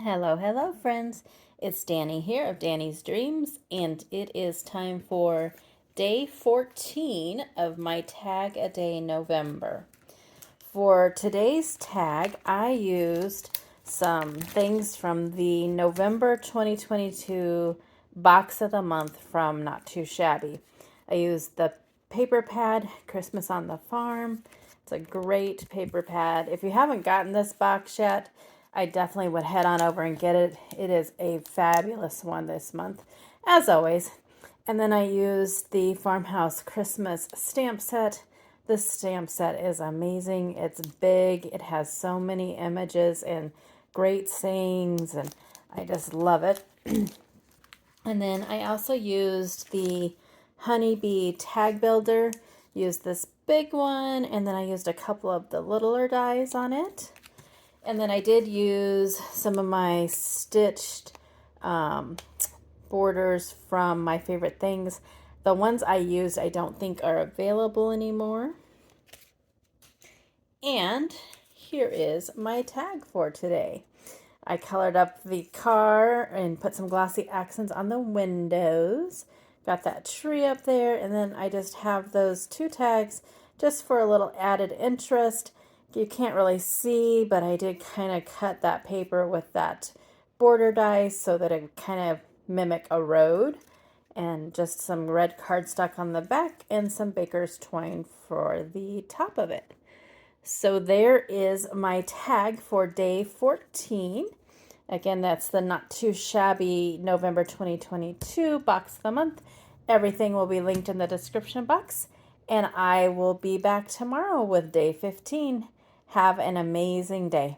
Hello, friends. It's Danny here of Danny's Dreams, and it is time for day 14 of my Tag a Day November. For today's tag, I used some things from the November 2022 box of the month from Not Too Shabby. I used the paper pad, Christmas on the Farm. It's a great paper pad. If you haven't gotten this box yet, I definitely would head on over and get it. It is a fabulous one this month, as always. And then I used the Farmhouse Christmas stamp set. This stamp set is amazing. It's big. It has so many images and great sayings, and I just love it. And then I also used the Honeybee Tag Builder. Used this big one, and then I used a couple of the littler dies on it. And then I did use some of my stitched borders from My Favorite Things. The ones I used I don't think are available anymore. And here is my tag for today. I colored up the car and put some glossy accents on the windows. Got that tree up there, and then I just have those two tags just for a little added interest. You can't really see, but I did kind of cut that paper with that border die so that it kind of mimic a road, and just some red cardstock on the back and some baker's twine for the top of it. So there is my tag for day 14. Again, that's the Not Too Shabby November 2022 box of the month. Everything will be linked in the description box, and I will be back tomorrow with day 15. Have an amazing day.